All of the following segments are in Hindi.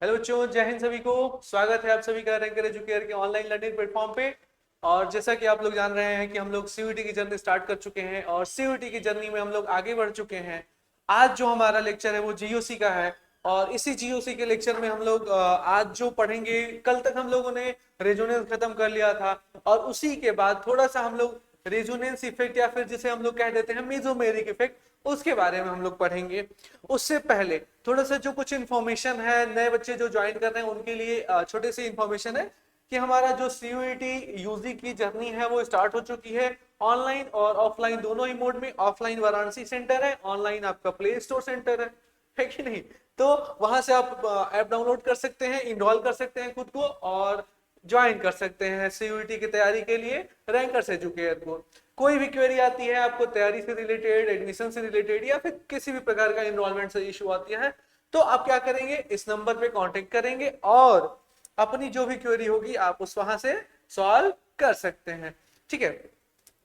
हेलो बच्चों, जय हिंद। सभी को स्वागत है आप सभी का रैंकर एजुकेयर के ऑनलाइन लर्निंग प्लेटफॉर्म पे। और जैसा कि आप लोग जान रहे हैं कि हम लोग सीयूईटी की जर्नी स्टार्ट कर चुके हैं और सीयूईटी की जर्नी में हम लोग आगे बढ़ चुके हैं। आज जो हमारा लेक्चर है वो जीओसी का है और इसी जीओसी के लेक्चर में हम लोग आज जो पढ़ेंगे, कल तक हम लोगों ने रेजोनेंस खत्म कर लिया था और उसी के बाद थोड़ा सा हम लोग रेजोनेंस इफेक्ट या फिर जिसे हम लोग कह देते हैं मेसोमेरिक इफेक्ट, उसके बारे में हम लोग पढ़ेंगे। उससे पहले थोड़ा सा जो कुछ इन्फॉर्मेशन है, नए बच्चे जो ज्वाइन कर रहे हैं उनके लिए छोटी सी इन्फॉर्मेशन है कि हमारा जो सीयूईटी यूजी की जर्नी है वो स्टार्ट हो चुकी है ऑनलाइन और ऑफलाइन दोनों ही मोड में। ऑफलाइन वाराणसी सेंटर है, ऑनलाइन आपका प्ले स्टोर सेंटर है कि नहीं। तो वहां से आप ऐप डाउनलोड कर सकते हैं, इनरोल कर सकते हैं खुद को और ज्वाइन कर सकते हैं सीयूईटी की तैयारी के लिए रैंकर्स एजुकेयर को। कोई भी क्वेरी आती है आपको तैयारी से रिलेटेड, एडमिशन से रिलेटेड या फिर किसी भी प्रकार का एनरोलमेंट से इशू आती है, तो आप क्या करेंगे, इस नंबर पे कांटेक्ट करेंगे और अपनी जो भी क्वेरी होगी आप उस वहां से सॉल्व कर सकते हैं। ठीक है,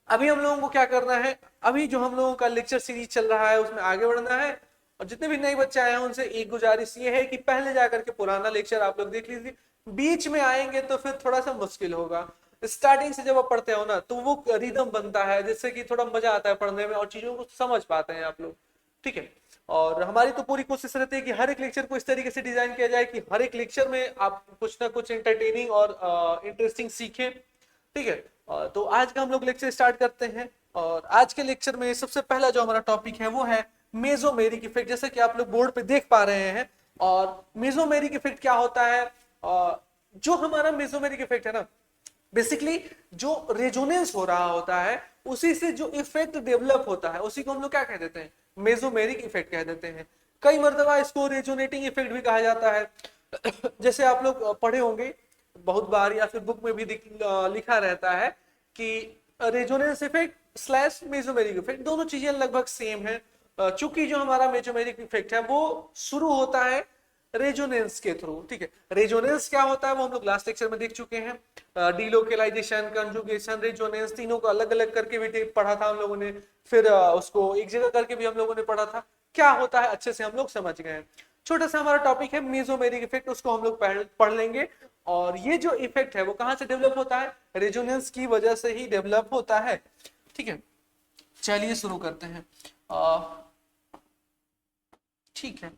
अभी हम लोगों को क्या करना है, अभी जो हम लोगों का लेक्चर सीरीज चल रहा है उसमें आगे बढ़ना है। और जितने भी नए बच्चे आए हैं उनसे एक गुजारिश ये है कि पहले जाकर के पुराना लेक्चर आप लोग देख लीजिए। बीच में आएंगे तो फिर थोड़ा सा मुश्किल होगा। स्टार्टिंग से जब आप पढ़ते हो ना तो वो रिदम बनता है जिससे कि थोड़ा मजा आता है पढ़ने में और चीजों को समझ पाते हैं आप लोग। ठीक है, और हमारी तो पूरी कोशिश रहती है कि हर एक लेक्चर को इस तरीके से डिजाइन किया जाए कि हर एक लेक्चर में आप कुछ ना कुछ एंटरटेनिंग और इंटरेस्टिंग सीखें। ठीक है, तो आज का हम लोग लेक्चर स्टार्ट करते हैं और आज के लेक्चर में सबसे पहला जो हमारा टॉपिक है वो है मेसोमेरिक इफेक्ट। जैसे कि आप लोग बोर्ड पे देख पा रहे हैं। और मेसोमेरिक इफेक्ट क्या होता है, जो हमारा मेसोमेरिक इफेक्ट है ना, बेसिकली जो रेजोनेंस हो रहा होता है उसी से जो इफेक्ट डेवलप होता है उसी को हम लोग क्या कह देते हैं, मेसोमेरिक इफेक्ट कह देते हैं। कई मर्तबा इसको रेजोनेटिंग इफेक्ट भी कहा जाता है। जैसे आप लोग पढ़े होंगे बहुत बार या फिर बुक में भी लिखा रहता है कि resonance effect slash mesomeric effect दोनों चीजें लगभग सेम है। चूंकि जो हमारा मेसोमेरिक इफेक्ट है वो शुरू होता है रेजोनेंस के थ्रू। ठीक है, रेजोनेंस क्या होता है वो हम लोग लास्ट लेक्चर में देख चुके हैं। डीलोकेलाइजेशन, कंजुगेशन, रेजोनेंस तीनों को अलग अलग करके भी पढ़ा था हम लोगों ने। फिर उसको एक जगह करके भी हम लोगों ने पढ़ा था। क्या होता है अच्छे से हम लोग समझ गए हैं। छोटा सा हमारा टॉपिक है मेसोमेरिक इफेक्ट, उसको हम लोग पढ़ लेंगे। और ये जो इफेक्ट है वो कहां से डेवलप होता है, रेजोनेंस की वजह से ही डेवलप होता है। ठीक है, चलिए शुरू करते हैं। ठीक है,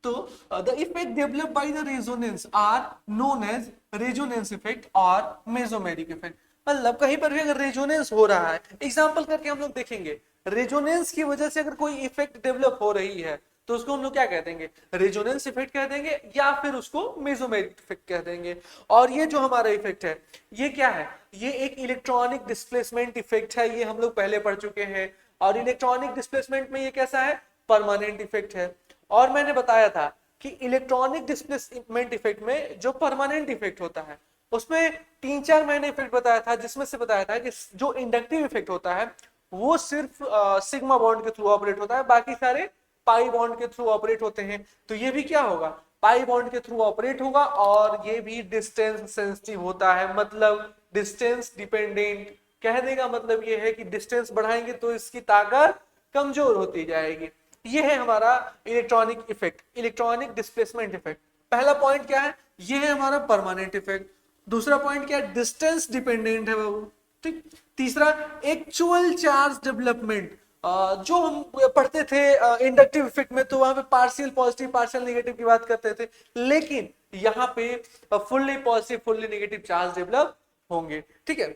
तो the effect develop by the resonance are known as resonance effect और मेसोमेरिक इफेक्ट। मतलब कहीं पर भी अगर रेजोनेंस हो रहा है, एग्जांपल करके हम लोग देखेंगे, रेजोनेंस की वजह से अगर कोई इफेक्ट डेवलप हो रही है तो उसको हम लोग क्या कह देंगे, रेजोनेंस इफेक्ट कह देंगे या फिर उसको मेसोमेरिक इफेक्ट कह देंगे। और ये जो हमारा इफेक्ट है ये क्या है, ये एक इलेक्ट्रॉनिक डिस्प्लेसमेंट इफेक्ट है। ये हम लोग पहले पढ़ चुके हैं। और इलेक्ट्रॉनिक डिस्प्लेसमेंट में ये कैसा है, परमानेंट इफेक्ट है। और मैंने बताया था कि इलेक्ट्रॉनिक डिस्प्लेसमेंट इफेक्ट में जो परमानेंट इफेक्ट होता है उसमें 3-4 मैंने इफेक्ट बताया था, जिसमें से बताया था कि जो इंडक्टिव इफेक्ट होता है वो सिर्फ सिग्मा बॉन्ड के थ्रू ऑपरेट होता है, बाकी सारे पाई बॉन्ड के थ्रू ऑपरेट होते हैं। तो ये भी क्या होगा, पाई बॉन्ड के थ्रू ऑपरेट होगा और ये भी डिस्टेंस सेंसिटिव होता है, मतलब डिस्टेंस डिपेंडेंट। कहने का मतलब ये है कि डिस्टेंस बढ़ाएंगे तो इसकी ताकत कमजोर होती जाएगी। ये है हमारा electronic effect, electronic displacement effect. पहला पॉइंट क्या है, ये है हमारा परमानेंट इफेक्ट। दूसरा पॉइंट क्या है, डिस्टेंस डिपेंडेंट है बाबू। ठीक, तीसरा एक्चुअल चार्ज डेवलपमेंट। जो हम पढ़ते थे इंडक्टिव इफेक्ट में तो वहां पे पार्शियल पॉजिटिव पार्शियल नेगेटिव की बात करते थे, लेकिन यहाँ पे fully positive fully negative charge develop होंगे। ठीक है,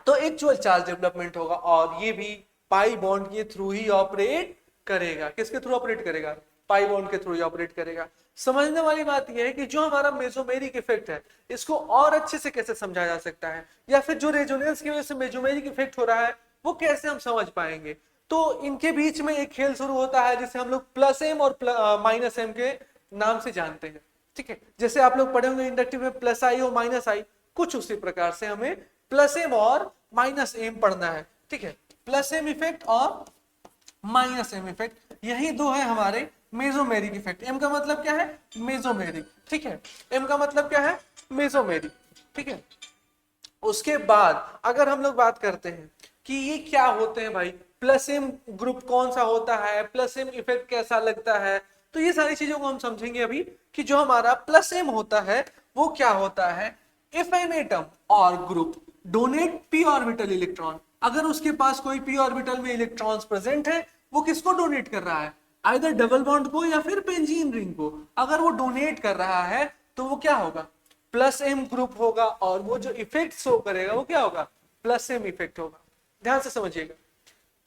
तो एक्चुअल चार्ज डेवलपमेंट होगा और ये भी पाई बॉन्ड के थ्रू ही ऑपरेट करेगा। किसके थ्रू ऑपरेट करेगा, पाई बॉन्ड के थ्रू ही ऑपरेट करेगा। समझने वाली बात यह है कि जो हमारा मेसोमेरिक इफेक्ट है इसको और अच्छे से कैसे समझा जा सकता है, या फिर जो रेजोनेंस की वजह से मेसोमेरिक इफेक्ट हो रहा है वो कैसे हम समझ पाएंगे। तो इनके बीच में एक खेल शुरू होता है जिसे हम लोग प्लस एम और माइनस एम के नाम से जानते हैं। ठीक है, जैसे आप लोग पढ़े होंगे इंडक्टिव में प्लस आई और माइनस आई, कुछ उसी प्रकार से हमें प्लस एम और माइनस एम पढ़ना है। ठीक है, प्लस एम इफेक्ट और माइनस एम इफेक्ट, यही दो है हमारे मेसोमेरिक इफेक्ट। एम का मतलब क्या है, मेसोमेरिक। ठीक है, एम का मतलब क्या है, मेसोमेरिक। ठीक है, उसके बाद अगर हम लोग बात करते हैं कि ये क्या होते हैं भाई, प्लस एम ग्रुप कौन सा होता है, प्लस एम इफेक्ट कैसा लगता है, तो ये सारी चीजों को हम समझेंगे अभी कि जो हमारा प्लस एम होता है वो क्या होता है। इफ एन एटम और group donate P orbital electron, अगर उसके पास कोई पी ऑर्बिटल में इलेक्ट्रॉन्स प्रेजेंट है, वो किसको डोनेट कर रहा है, आइदर डबल बॉन्ड को या फिर बेंजीन रिंग को। अगर वो डोनेट कर रहा है तो वो क्या होगा, प्लस एम ग्रुप होगा, और वो जो इफेक्ट शो करेगा वो क्या होगा, प्लस एम इफेक्ट होगा। ध्यान से समझिएगा,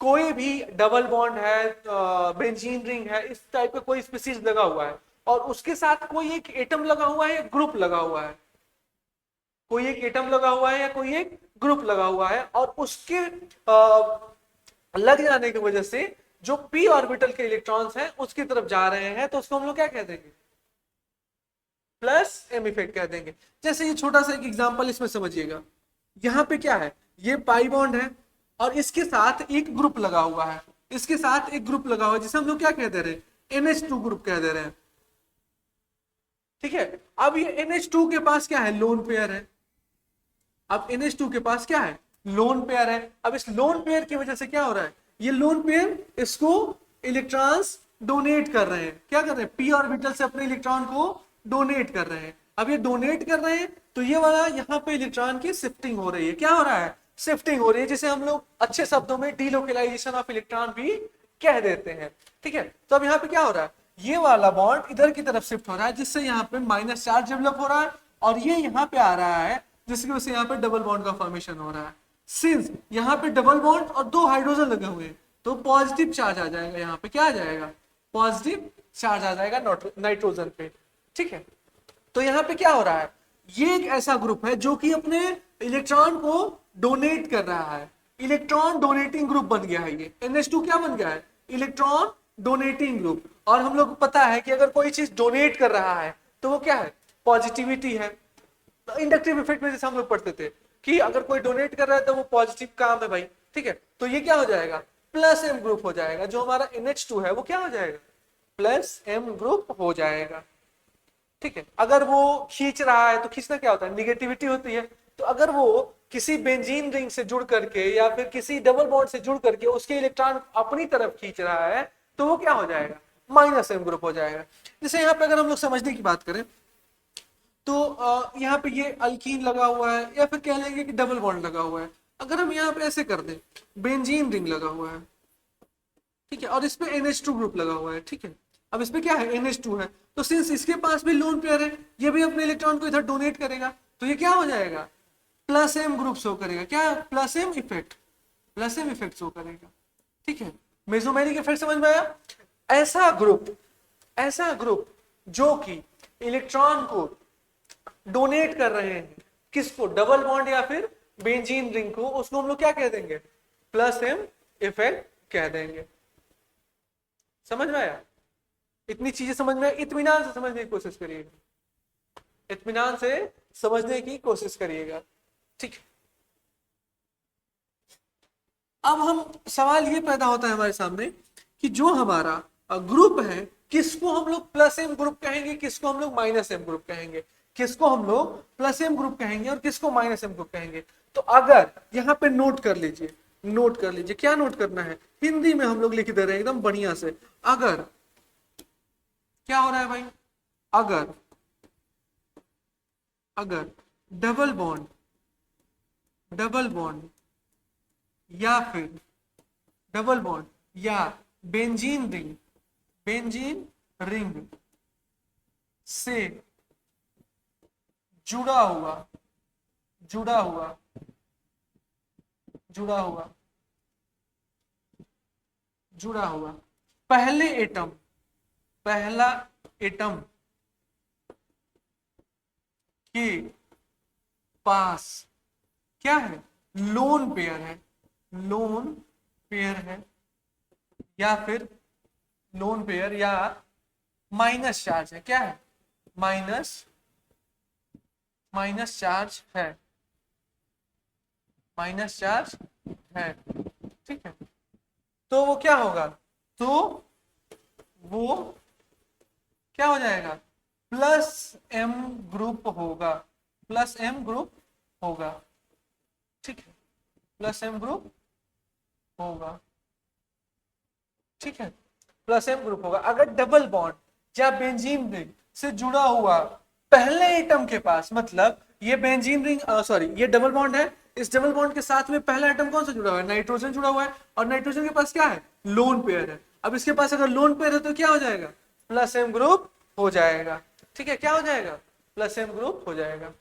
कोई भी डबल बॉन्ड है, बेंजीन रिंग है, इस टाइप का कोई स्पीसीज लगा हुआ है और उसके साथ कोई एक एटम लगा हुआ है, ग्रुप लगा हुआ है, कोई एक एटम लगा हुआ है या कोई एक ग्रुप लगा हुआ है, और उसके लग जाने की वजह से जो पी ऑर्बिटल के इलेक्ट्रॉन्स हैं उसकी तरफ जा रहे हैं, तो उसको हम लोग क्या कह देंगे, प्लस एम इफेक्ट कह देंगे। जैसे ये छोटा सा एक एग्जांपल इसमें समझिएगा, यहाँ पे क्या है, ये पाई बॉन्ड है और इसके साथ एक ग्रुप लगा हुआ है, इसके साथ एक ग्रुप लगा हुआ है जिसे हम लोग क्या कह दे रहे हैं, NH2 ग्रुप कह दे रहे हैं। ठीक है, अब ये NH2 के पास क्या है, लोन पेयर है। अब NH2 के पास क्या है, लोन पेयर है। अब इस लोन पेयर की वजह से क्या हो रहा है, ये लोन पेयर इसको इलेक्ट्रॉन्स डोनेट कर रहे हैं, क्या कर रहे हैं, पी ऑर्बिटल से अपने इलेक्ट्रॉन को डोनेट कर रहे हैं। अब ये डोनेट कर रहे हैं तो ये वाला यहाँ पे इलेक्ट्रॉन की शिफ्टिंग हो रही है, क्या हो रहा है, शिफ्टिंग हो रही है, जिसे हम लोग अच्छे शब्दों में डीलोकलाइजेशन ऑफ इलेक्ट्रॉन भी कह देते हैं। ठीक है, तो अब यहाँ पे क्या हो रहा है, ये वाला बॉन्ड इधर की तरफ शिफ्ट हो रहा है, जिससे यहाँ पे माइनस चार्ज डेवलप हो रहा है, और ये यहाँ पे आ रहा है जिसकी वजह से यहाँ पे डबल बॉन्ड का फॉर्मेशन हो रहा है। सिंस यहाँ पे डबल बॉन्ड और दो हाइड्रोजन लगे हुए हैं तो पॉजिटिव चार्ज आ जाएगा, यहाँ पे क्या आ जाएगा, पॉजिटिव चार्ज आ जाएगा नाइट्रोजन पे। ठीक है, तो यहाँ पे क्या हो रहा है, ये एक ऐसा ग्रुप है जो कि अपने इलेक्ट्रॉन को डोनेट कर रहा है, इलेक्ट्रॉन डोनेटिंग ग्रुप बन गया है। ये NH2 क्या बन गया है, इलेक्ट्रॉन डोनेटिंग ग्रुप। और हम लोग को पता है कि अगर कोई चीज डोनेट कर रहा है तो वो क्या है, पॉजिटिविटी है। इंडक्टिव इफेक्ट में जैसे हम लोग पढ़ते थे कि अगर कोई डोनेट कर रहा है तो वो पॉजिटिव काम है भाई। ठीक है, तो ये क्या हो जाएगा, प्लस एम ग्रुप हो जाएगा। जो हमारा NH2 है वो क्या हो जाएगा, प्लस एम ग्रुप हो जाएगा। ठीक है, अगर वो खींच रहा है तो खींचना क्या होता है, निगेटिविटी होती है। तो अगर वो किसी बेंजीन रिंग से जुड़ करके या फिर किसी डबल बॉन्ड से जुड़ करके उसके इलेक्ट्रॉन अपनी तरफ खींच रहा है तो वो क्या हो जाएगा, माइनस एम ग्रुप हो जाएगा। जैसे यहाँ पे अगर हम लोग समझने की बात करें तो यहाँ पे ये अल्कीन लगा हुआ है या फिर कह लेंगे कि डबल बॉन्ड लगा हुआ है। अगर हम यहाँ पे ऐसे कर दें, बेंजीन रिंग लगा हुआ है, ठीक है, और इस पे NH2 ग्रुप लगा हुआ है। ठीक है, अब इस पे क्या है, NH2 है, तो सिंस इसके पास भी लोन पेयर है, ये भी अपने इलेक्ट्रॉन को इधर डोनेट करेगा, तो ये क्या हो जाएगा, प्लस एम ग्रुप शो करेगा, क्या, plus M effect, plus M effect show करेगा। ठीक है, मेसोमेरिक इफेक्ट समझ में आया। ऐसा ग्रुप जो कि इलेक्ट्रॉन को डोनेट कर रहे हैं, किसको, डबल बॉन्ड या फिर बेंजीन रिंग को, उसको हम लोग क्या कह देंगे, प्लस एम इफेक्ट कह देंगे। समझ में आया, इतनी चीजें समझ में, इत्मीनान से समझने की कोशिश करिएगा, इत्मीनान से समझने की कोशिश करिएगा। ठीक, अब हम सवाल ये पैदा होता है हमारे सामने कि जो हमारा ग्रुप है, किसको हम लोग प्लस एम ग्रुप कहेंगे, किसको हम लोग माइनस एम ग्रुप कहेंगे, किसको हम लोग प्लस एम ग्रुप कहेंगे और किसको माइनस एम ग्रुप कहेंगे। तो अगर यहाँ पे नोट कर लीजिए, नोट कर लीजिए, क्या नोट करना है, हिंदी में हम लोग लिख दे रहे हैं एकदम बढ़िया से। अगर क्या हो रहा है भाई, अगर अगर डबल बॉन्ड या फिर डबल बॉन्ड या बेंजीन रिंग से जुड़ा हुआ पहला एटम के पास क्या है, लोन पेयर है या फिर लोन पेयर या माइनस चार्ज है, क्या है, माइनस चार्ज है, ठीक है, तो वो क्या होगा, तो वो क्या हो जाएगा, प्लस एम ग्रुप होगा, ठीक है, प्लस एम ग्रुप होगा, ठीक है, प्लस एम ग्रुप होगा। अगर डबल बॉन्ड या बेंजीन रिंग से जुड़ा हुआ पहले एटम के पास, मतलब ये बेंजीन रिंग सॉरी ये डबल बॉन्ड है, इस डबल बॉन्ड के साथ में पहला एटम कौन सा जुड़ा हुआ है, नाइट्रोजन जुड़ा हुआ है, और नाइट्रोजन के पास क्या है, लोन पेयर है। अब इसके पास अगर लोन पेयर है तो क्या हो जाएगा, प्लस एम ग्रुप हो जाएगा। ठीक है, क्या हो जाएगा, प्लस एम ग्रुप हो जाएगा।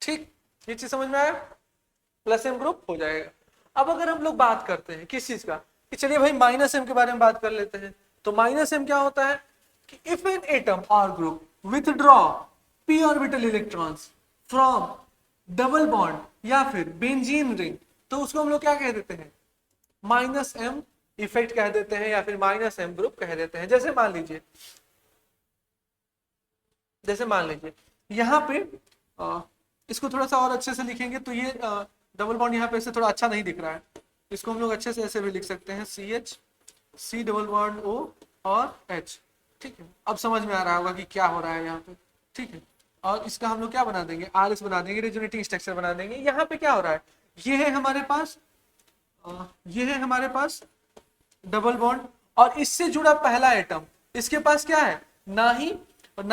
ठीक, ये चीज समझ में आया, प्लस एम ग्रुप हो जाएगा। अब अगर हम लोग बात करते हैं किस चीज का, कि चलिए भाई माइनस एम के बारे में बात कर लेते हैं। तो माइनस एम क्या होता है कि इफ एन एटम और group withdraw p orbital electrons from double bond या फिर बेंजीन रिंग, तो उसको हम लोग क्या कह देते हैं, माइनस एम इफेक्ट कह देते हैं, या फिर माइनस एम ग्रुप कह देते हैं। जैसे मान लीजिए यहाँ पे इसको थोड़ा सा और अच्छे से लिखेंगे तो ये डबल बॉन्ड यहाँ पे ऐसे थोड़ा अच्छा नहीं दिख रहा है, इसको हम लोग अच्छे से ऐसे भी लिख सकते हैं, CH C double bond O और H। ठीक है, अब समझ में आ रहा होगा कि क्या हो रहा है यहाँ पे। ठीक है, और इसका हम लोग क्या बना देंगे, RS बना देंगे, रेजोनेटिंग स्ट्रक्चर बना देंगे। यहाँ पे क्या हो रहा है, ये है हमारे पास डबल बॉन्ड, और इससे जुड़ा पहला एटम, इसके पास क्या है, ना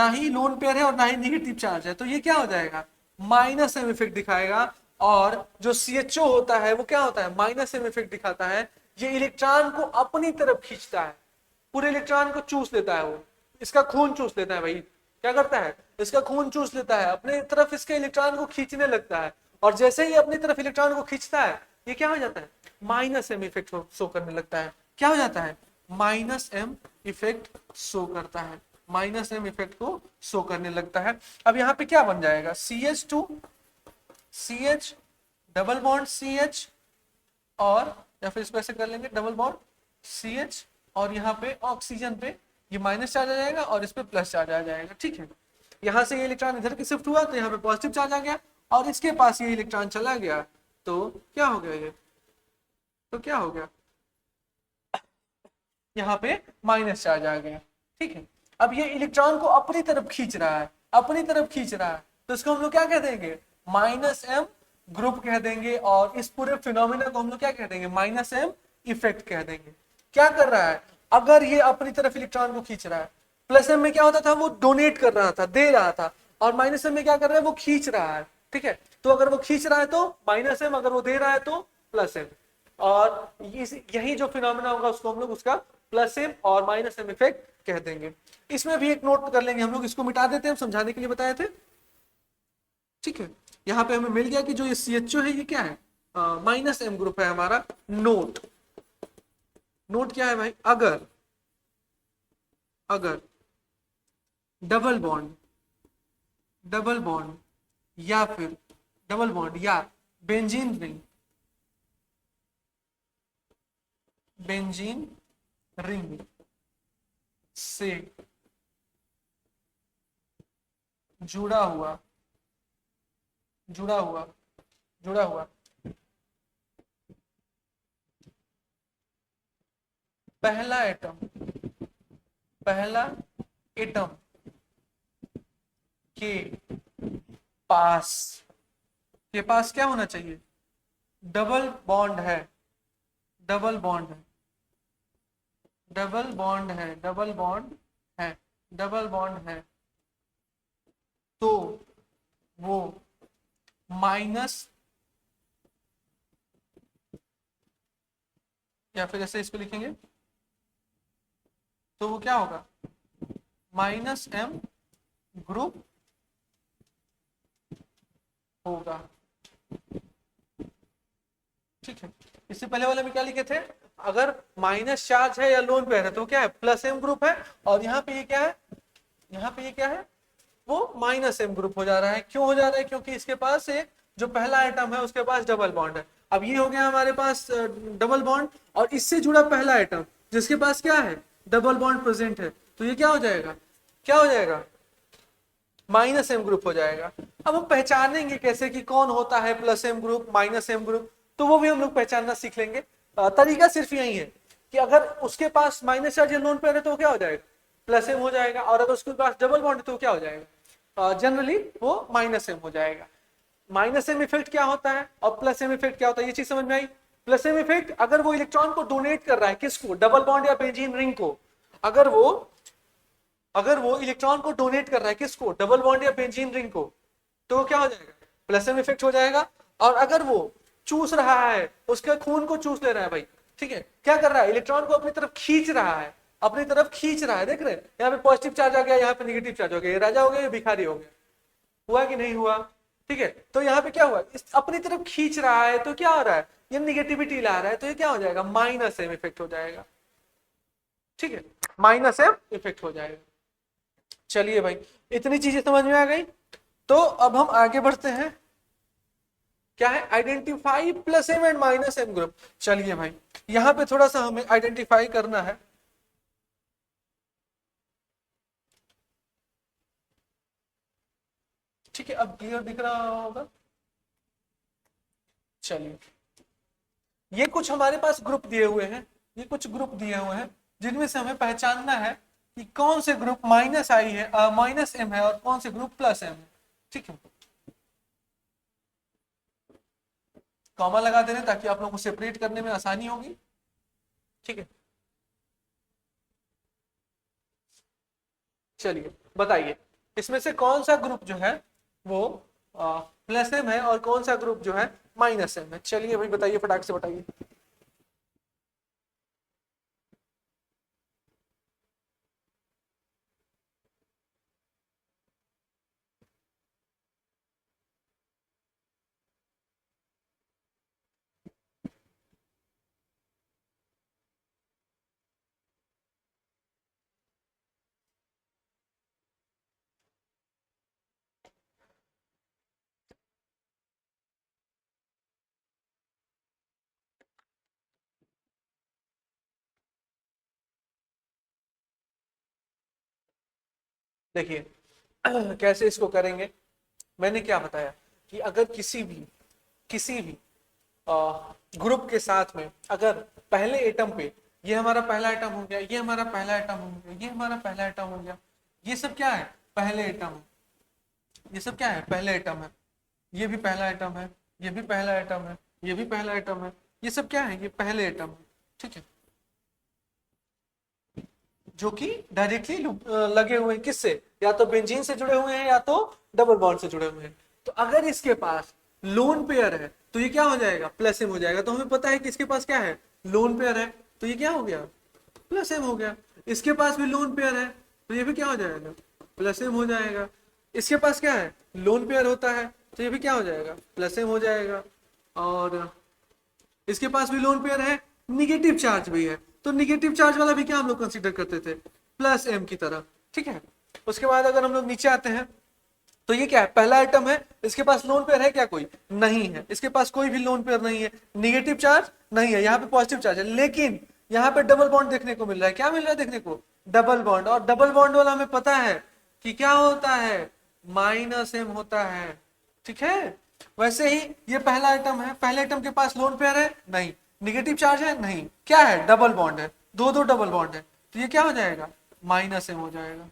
ही लोन पेयर है और ना ही निगेटिव चार्ज है, तो ये क्या हो जाएगा, माइनस एम इफेक्ट दिखाएगा। और जो CHO होता है वो क्या होता है, माइनस एम इफेक्ट दिखाता है। ये इलेक्ट्रॉन को अपनी तरफ खींचता है, पूरे इलेक्ट्रॉन को चूस लेता है, वो इसका खून चूस लेता है भाई, क्या करता है, इसका खून चूस लेता है, अपने तरफ इसके इलेक्ट्रॉन को खींचने लगता है, और जैसे ही अपनी तरफ इलेक्ट्रॉन को खींचता है ये क्या हो जाता है, माइनस एम इफेक्ट शो करने लगता है। क्या हो जाता है, माइनस एम इफेक्ट शो करता है, माइनस एम इफेक्ट को शो करने लगता है। अब यहाँ पे क्या बन जाएगा, CH2 CH double bond CH, और या फिर इसको ऐसे कर लेंगे डबल बॉन्ड CH, और यहाँ पे ऑक्सीजन पे ये माइनस चार्ज आ जाएगा और इस पे प्लस चार्ज आ जाएगा। ठीक है, यहाँ से ये इलेक्ट्रॉन इधर की शिफ्ट हुआ तो यहाँ पे पॉजिटिव चार्ज आ गया, और इसके पास ये इलेक्ट्रॉन चला गया तो क्या हो गया, ये तो क्या हो गया, यहाँ पे माइनस चार्ज आ गया। ठीक है, अब ये इलेक्ट्रॉन को अपनी तरफ खींच रहा है, तो इसको हम लोग क्या कह देंगे, माइनस एम ग्रुप कह देंगे, और इस पूरे फिनोमिना को हम लोग क्या कह देंगे, माइनस एम इफेक्ट कह देंगे। क्या कर रहा है, अगर ये अपनी तरफ इलेक्ट्रॉन को खींच रहा है, प्लस एम में क्या होता था, वो डोनेट कर रहा था, दे रहा था, और माइनस एम में क्या कर रहा है, वो खींच रहा है। ठीक है, तो अगर वो खींच रहा है तो माइनस एम, अगर वो दे रहा है तो प्लस एम, और यही जो फिनोमिना होगा उसको हम लोग उसका प्लस एम और माइनस एम इफेक्ट कह देंगे। इसमें भी एक नोट कर लेंगे हम लोग, इसको मिटा देते हैं, हम समझाने के लिए बताए थे। ठीक है, यहाँ पे हमें मिल गया कि जो ये CHO है ये क्या है, माइनस एम ग्रुप है हमारा। नोट क्या है भाई, अगर डबल बॉन्ड या फिर डबल बॉन्ड या बेंजीन रिंग से जुड़ा हुआ पहला एटम के पास क्या होना चाहिए, डबल बॉन्ड है, तो वो माइनस, या फिर ऐसे इसको लिखेंगे तो वो क्या होगा, माइनस एम ग्रुप होगा। ठीक है, इससे पहले वाले में क्या लिखे थे, अगर माइनस चार्ज है या लोन पेयर है तो क्या है, प्लस एम ग्रुप है, और यहाँ पे ये क्या है, वो माइनस एम ग्रुप हो जा रहा है। क्यों हो जा रहा है, क्योंकि इसके पास एक जो पहला एटम है उसके पास डबल बॉन्ड है। अब ये हो गया हमारे पास डबल बॉन्ड, और इससे जुड़ा पहला एटम जिसके पास क्या है, डबल बॉन्ड प्रेजेंट है, तो ये क्या हो जाएगा, माइनस एम ग्रुप हो जाएगा। अब हम पहचानेंगे कैसे कि कौन होता है plus M group, minus M group, तो वो भी हम लोग पहचानना सीख लेंगे। तरीका सिर्फ यही है कि अगर उसके पास माइनस चार्ज या लोन पेयर है तो क्या हो जाएगा, प्लस एम हो जाएगा, और अगर उसके पास डबल बॉन्ड है तो क्या हो जाएगा, जनरली वो माइनस एम हो जाएगा। माइनस एम इफेक्ट क्या होता है और प्लस एम इफेक्ट क्या होता है, ये चीज समझ में आई। प्लस एम इफेक्ट अगर वो इलेक्ट्रॉन को डोनेट कर रहा है, किसको, डबल बॉन्ड या बेंजीन रिंग को, अगर वो अगर वो इलेक्ट्रॉन को डोनेट कर रहा है किसको, डबल बॉन्ड या बेंजीन रिंग को, तो क्या हो जाएगा, प्लस एम इफेक्ट हो जाएगा। और अगर वो चूस रहा है, उसके खून को चूस ले रहा है भाई, ठीक है, क्या कर रहा है, इलेक्ट्रॉन को अपनी तरफ खींच रहा है, अपनी तरफ खींच रहा है, देख रहे हैं यहाँ पे पॉजिटिव चार्ज आ गया, यहाँ पे नेगेटिव चार्ज हो गया, ये राजा हो गया, ये भिखारी हो गया, हुआ कि नहीं हुआ, ठीक है। तो यहाँ पे क्या हुआ, इस अपनी तरफ खींच रहा है, तो क्या हो रहा है, ये निगेटिविटी ला रहा है, तो ये क्या हो जाएगा, माइनस एम इफेक्ट हो जाएगा, ठीक है, माइनस एम इफेक्ट हो जाएगा। चलिए भाई, इतनी चीजें समझ में आ गई। तो अब हम आगे बढ़ते हैं, क्या है, identify plus M and minus M group. चलिए भाई, यहां पे थोड़ा सा हमें आइडेंटिफाई करना है। ठीक है, अब क्लियर दिख रहा होगा। चलिए, ये कुछ हमारे पास ग्रुप दिए हुए हैं, ये कुछ ग्रुप दिए हुए हैं जिनमें से हमें पहचानना है कि कौन से ग्रुप माइनस आई है, माइनस एम है, और कौन से ग्रुप प्लस एम है। ठीक है, कॉमा लगा दे रहे हैं ताकि आप लोगों को सेपरेट करने में आसानी होगी। ठीक है, चलिए बताइए, इसमें से कौन सा ग्रुप जो है वो प्लस एम है और कौन सा ग्रुप जो है माइनस एम है। चलिए भाई बताइए, फटाक से बताइए। देखिए कैसे इसको करेंगे, मैंने क्या बताया कि अगर किसी भी ग्रुप के साथ में अगर पहले एटम पे, ये हमारा पहला एटम हो गया, ये हमारा पहला एटम हो गया, ये हमारा पहला एटम हो गया, ये सब क्या है, पहले एटम है, ये सब क्या है, पहले एटम है, ये भी पहला एटम है, ये भी पहला एटम है, ये भी पहला एटम है, ये सब क्या है, ये पहले एटम है। ठीक है, जो कि डायरेक्टली लगे हुए हैं किससे, या तो बेंजीन से जुड़े हुए हैं या तो डबल बॉन्ड से जुड़े हुए हैं। तो अगर इसके पास लोन पेयर है तो ये क्या हो जाएगा, प्लस एम हो जाएगा। तो हमें पता है कि इसके पास क्या है, लोन पेयर है, तो ये क्या हो गया, प्लस एम हो गया। इसके पास भी लोन पेयर है तो ये भी क्या हो जाएगा, प्लस एम हो जाएगा। इसके पास क्या है, लोन पेयर होता है तो ये भी क्या हो जाएगा, प्लस एम हो जाएगा। और इसके पास भी लोन पेयर है, निगेटिव चार्ज भी है, तो निगेटिव चार्ज वाला भी क्या हम लोग कंसीडर करते थे, प्लस एम की तरह। ठीक है, उसके बाद अगर हम लोग नीचे आते हैं तो ये क्या है, पहला आइटम है, इसके पास लोन पेयर है क्या, कोई नहीं है, इसके पास कोई भी लोन पेयर नहीं है, निगेटिव चार्ज नहीं है, यहाँ पे पॉजिटिव चार्ज है, लेकिन यहाँ पे डबल बॉन्ड देखने को मिल रहा है। क्या मिल रहा है देखने को, डबल बॉन्ड। और डबल बॉन्ड वाला हमें पता है कि क्या होता है, माइनस एम होता है। ठीक है, वैसे ही ये पहला आइटम है, पहले आइटम के पास लोन पेयर है नहीं, निगेटिव चार्ज है नहीं, क्या है, डबल बॉन्ड है, दो दो डबल बॉन्ड है, तो ये क्या हो जाएगा, माइनस एम हो जाएगा।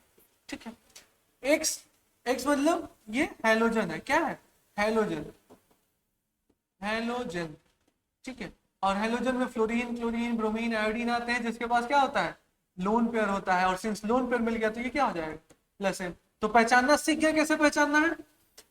ठीक है, एक्स, एक्स मतलब ये हेलोजन है, क्या है, हेलोजन, हेलोजन। ठीक है, और हेलोजन में फ्लोरीन, क्लोरीन, ब्रोमीन, आयोडीन आते हैं, जिसके पास क्या होता है, लोन पेयर होता है। और सिंस लोन पेयर मिल गया तो ये क्या हो जाएगा, प्लस एम। तो पहचानना सीख गया, कैसे पहचानना है।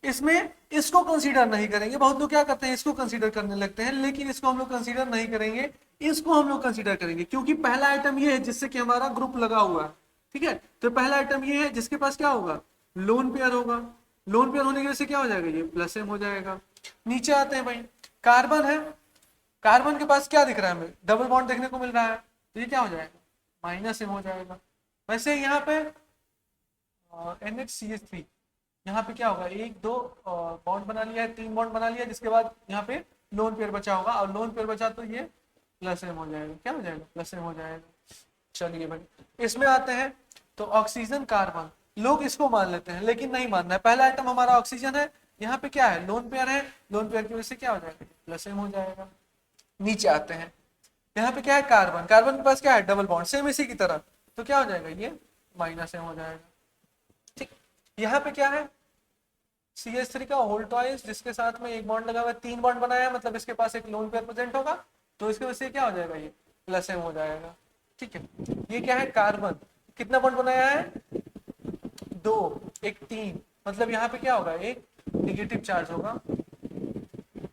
इसमें इसको कंसीडर नहीं करेंगे, बहुत लोग क्या करते हैं, इसको कंसीडर करने लगते हैं, लेकिन इसको हम लोग कंसीडर नहीं करेंगे, इसको हम लोग कंसीडर करेंगे, क्योंकि पहला आइटम ये है जिससे कि हमारा ग्रुप लगा हुआ है। ठीक है, तो पहला आइटम ये है जिसके पास क्या होगा, लोन पेयर होगा, लोन पेयर होने की वजह से क्या हो जाएगा, ये प्लस एम हो जाएगा। नीचे आते हैं भाई, कार्बन है, कार्बन के पास क्या दिख रहा है हमें, डबल बॉन्ड देखने को मिल रहा है, तो ये क्या हो जाएगा, माइनस एम हो जाएगा। वैसे यहाँ पे NHCH3, यहाँ पे क्या होगा, एक दो बॉन्ड बना लिया है, तीन बॉन्ड बना लिया, जिसके बाद यहाँ पे लोन पेयर बचा होगा, और लोन पेयर बचा तो ये प्लस एम हो जाएगा, क्या हो जाएगा, प्लस एम हो जाएगा। चलिए भाई, इसमें आते हैं तो ऑक्सीजन, कार्बन, लोग इसको मान लेते हैं लेकिन नहीं मानना है। पहला आइटम हमारा ऑक्सीजन है, यहाँ पे क्या है, लोन पेयर है, लोन पेयर की वजह से क्या हो जाएगा, प्लस एम हो जाएगा। नीचे आते हैं, यहाँ पे क्या है, कार्बन, कार्बन के पास क्या है, डबल बॉन्ड, सेम इसी की तरह, तो क्या हो जाएगा, ये माइनस एम हो जाएगा। ठीक, यहाँ पे क्या है, CH3 का होल ट्वाइस, जिसके साथ में एक बॉन्ड लगा हुआ है, तीन बॉन्ड बनाया है, मतलब इसके पास एक लोन पेयर प्रेजेंट होगा, तो इसकी वजह से क्या हो जाएगा, ये प्लस एम हो जाएगा। ठीक है, ये क्या है, कार्बन, कितना बॉन्ड बनाया है, 2, एक 3, मतलब यहाँ पे क्या होगा, एक निगेटिव चार्ज होगा।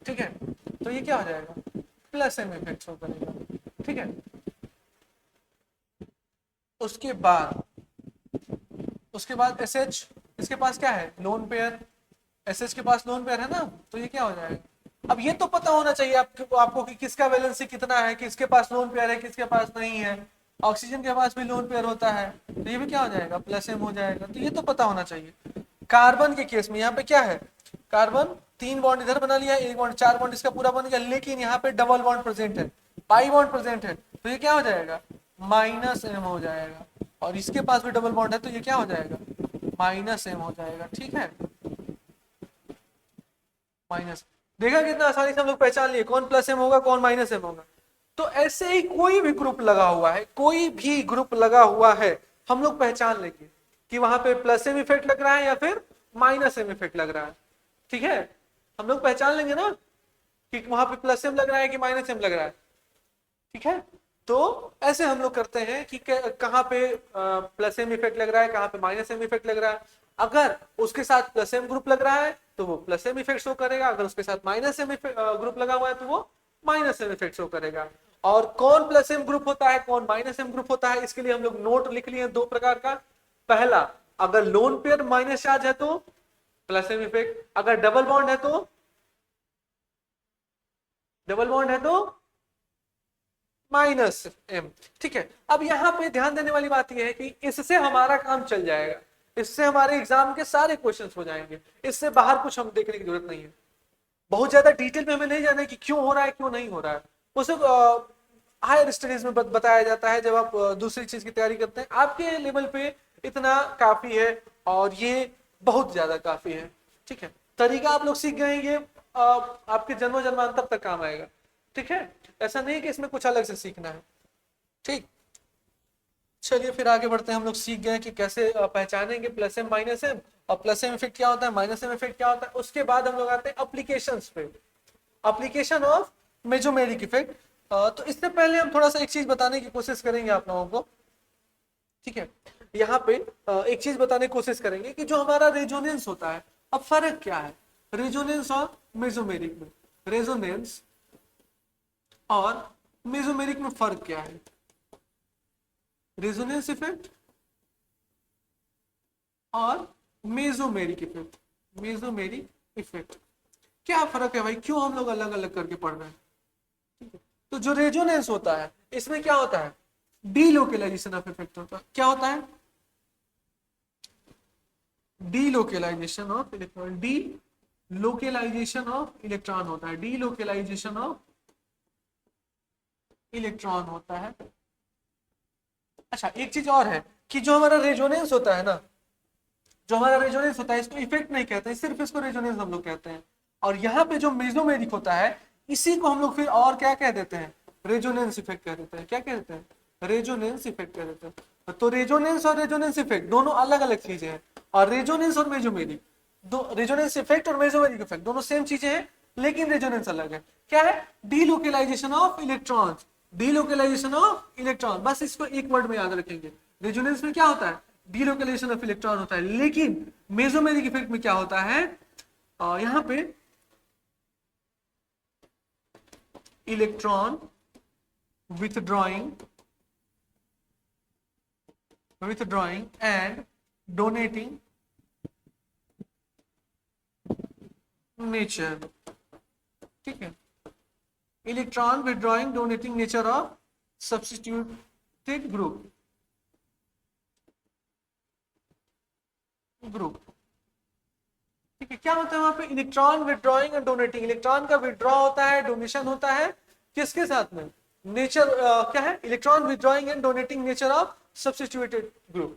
ठीक है, तो ये क्या हो जाएगा, प्लस एम इफेक्ट शो करेगा। ठीक है, उसके बाद एस एच, इसके पास क्या है, लोन पेयर, एस एच के पास लोन पेयर है ना, तो ये क्या हो जाएगा। अब ये तो पता होना चाहिए आपको कि किसका वैलेंसी कितना है, किसके पास लोन पेयर है, किसके पास नहीं है। ऑक्सीजन के पास भी लोन पेयर होता है, तो ये भी क्या हो जाएगा, प्लस एम हो जाएगा, तो ये तो पता होना चाहिए। कार्बन के केस में यहाँ पे क्या है, कार्बन 3 बॉन्ड इधर बना लिया, 1 बॉन्ड, 4 बॉन्ड इसका पूरा बन गया, लेकिन यहाँ पे डबल बॉन्ड प्रेजेंट है, पाई बॉन्ड प्रेजेंट है, तो ये क्या हो जाएगा, माइनस एम हो जाएगा। और इसके पास भी डबल बॉन्ड है, तो ये क्या हो जाएगा, माइनस एम हो जाएगा। ठीक है, माइनस, देखा कितना आसानी से हम लोग पहचान लिए कौन प्लस एम होगा, कौन माइनस एम होगा। तो ऐसे ही कोई भी ग्रुप लगा हुआ है, कोई भी ग्रुप लगा हुआ है, हम लोग पहचान लेंगे कि वहां पे प्लस एम इफेक्ट लग रहा है या फिर माइनस एम इफेक्ट लग रहा है। ठीक है, हम लोग पहचान लेंगे ना कि वहां पे प्लस एम लग रहा है कि माइनस एम लग रहा है। ठीक है, तो ऐसे हम लोग करते हैं कि कहाँ पे प्लस एम इफेक्ट लग रहा है, कहाँ पे माइनस एम इफेक्ट लग रहा है। अगर उसके साथ प्लस एम ग्रुप लग रहा है तो वो प्लस एम इफेक्ट शो करेगा, अगर उसके साथ माइनस एम ग्रुप लगा हुआ है तो वो माइनस एम इफेक्ट शो करेगा। और कौन प्लस एम ग्रुप होता है, कौन माइनस एम ग्रुप होता है, इसके लिए हम लोग नोट लिख लिए 2 प्रकार का। पहला, अगर लोन पेयर माइनस चार्ज है तो प्लस एम इफेक्ट, अगर डबल बॉन्ड है तो माइनस एम। ठीक है, अब यहां पे ध्यान देने वाली बात यह है कि इससे हमारा काम चल जाएगा, इससे हमारे एग्जाम के सारे क्वेश्चंस हो जाएंगे, इससे बाहर कुछ हम देखने की जरूरत नहीं है। बहुत ज्यादा डिटेल में हमें नहीं जाना है कि क्यों हो रहा है क्यों नहीं हो रहा है, वो सब हायर स्टडीज में बताया जाता है जब आप दूसरी चीज की तैयारी करते हैं। आपके लेवल पे इतना काफी है और ये बहुत ज्यादा काफी है। ठीक है, तरीका आप लोग सीख गए, ये आपके जन्मों जन्मांतर तक काम आएगा। ठीक है, ऐसा नहीं कि इसमें कुछ अलग से सीखना है। ठीक, चलिए फिर आगे बढ़ते हैं। हम लोग सीख गए कि कैसे पहचानेंगे प्लस एम माइनस एम, और प्लस एम इफेक्ट क्या होता है, माइनस एम इफेक्ट क्या होता है। उसके बाद हम लोग आते हैं एप्लीकेशंस पे, एप्लीकेशन ऑफ मेसोमेरिक इफेक्ट। तो इससे पहले हम थोड़ा सा एक चीज बताने की कोशिश करेंगे आप लोगों को। ठीक है, यहाँ पे एक चीज बताने की कोशिश करेंगे कि जो हमारा रेजोनेंस होता है, अब फर्क क्या है रेजोनेंस और मेसोमेरिक में। रेजोनेंस और मेसोमेरिक में फर्क क्या है, रेजोनेंस इफेक्ट और मेसोमेरिक इफेक्ट। मेसोमेरिक इफेक्ट क्या फर्क है भाई, क्यों हम लोग अलग अलग करके पढ़ रहे हैं। ठीक है, तो जो रेजोनेंस होता है इसमें क्या होता है, डीलोकेलाइजेशन ऑफ इफेक्ट होता है। क्या होता है, delocalisation of electron, D localisation of electron होता है, डीलोकेलाइजेशन ऑफ इलेक्ट्रॉन होता है। अच्छा, एक चीज और है कि जो हमारा रेजोनेंस होता है ना, जो हमारा रेजोनेंस होता है इसको इफेक्ट नहीं कहते हैं, सिर्फ इसको रेजोनेंस हम लोग कहते हैं। और यहाँ पे जो मेसोमेरिक होता है इसी को हम लोग फिर और क्या कह देते हैं, रेजोनेंस इफेक्ट कह देते हैं। क्या कह देते हैं, रेजोनेंस इफेक्ट कह देते हैं। तो रेजोनेंस और रेजोनेंस इफेक्ट दोनों अलग अलग चीजें हैं, और रेजोनेंस और मेसोमेरिक दो, रेजोनेंस इफेक्ट और मेसोमेरिक इफेक्ट दोनों सेम चीजें हैं, लेकिन रेजोनेंस अलग है। क्या है, delocalisation of electrons, delocalisation of electron, बस इसको एक वर्ड में याद रखेंगे। रेजोनेंस में क्या होता है, डीलोकेलाइजेशन ऑफ इलेक्ट्रॉन होता है, लेकिन मेसोमेरिक इफेक्ट में क्या होता है, यहां पे electron withdrawing and donating nature। ठीक है, electron withdrawing donating nature of substituted group. ठीक है, क्या होता है वहां पे, electron withdrawing and donating, electron का विथड्रॉ होता है, डोनेशन होता है, किसके साथ में, नेचर क्या है, electron withdrawing and donating nature of substituted group.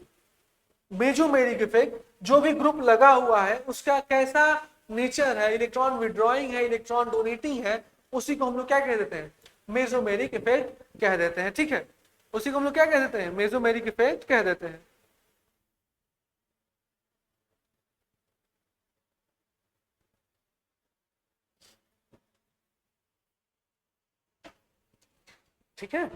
Mesomeric effect, जो भी ग्रुप लगा हुआ है उसका कैसा नेचर है, इलेक्ट्रॉन विथड्रॉइंग है, इलेक्ट्रॉन डोनेटिंग है, उसी को हम लोग क्या कह देते हैं, मेसोमेरिक इफेक्ट कह देते हैं। ठीक है, उसी को हम लोग क्या कह देते हैं, मेसोमेरिक इफेक्ट कह देते हैं। ठीक है,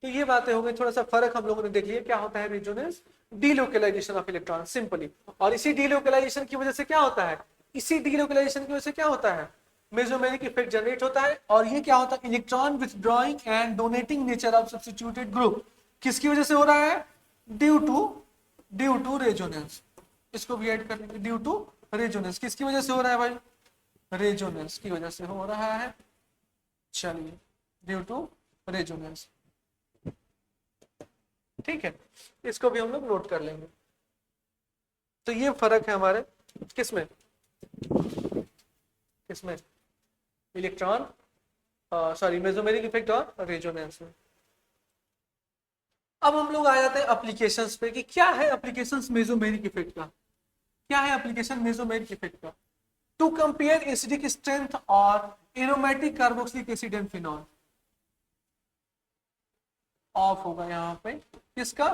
तो ये बातें हो गई, थोड़ा सा फर्क हम लोगों ने देख लिया क्या होता है resonance, delocalization of electron simply. और इसी डीलोकलाइजेशन की वजह से क्या होता है, इसी डीलोकलाइजेशन की वजह से क्या होता है, मेसोमेरिक इफेक्ट जनरेट होता है। और ये क्या होता है, electron withdrawing and donating nature of substituted group किसकी वजह से हो रहा है, ड्यू टू रेजोनेंस। इसको भी ऐड कर लेंगे, ड्यू टू रेजोनेंस किसकी वजह से हो रहा है भाई, रेजोनेंस की वजह से हो रहा है। चलिए, ड्यू टू रेजोनेंस, ठीक है, इसको भी हम लोग नोट कर लेंगे। तो ये फर्क है हमारे किसमें, किसमें, इलेक्ट्रॉन सॉरी मेसोमेरिक इफेक्ट और रेजोनेंस में। अब हम लोग आ जाते हैं एप्लीकेशंस पे कि क्या है एप्लीकेशंस मेसोमेरिक इफेक्ट का, क्या है एप्लीकेशन मेसोमेरिक इफेक्ट का। टू कंपेयर एसिडिक स्ट्रेंथ और aromatic carboxylic acid and phenol, of होगा यहाँ पे किसका,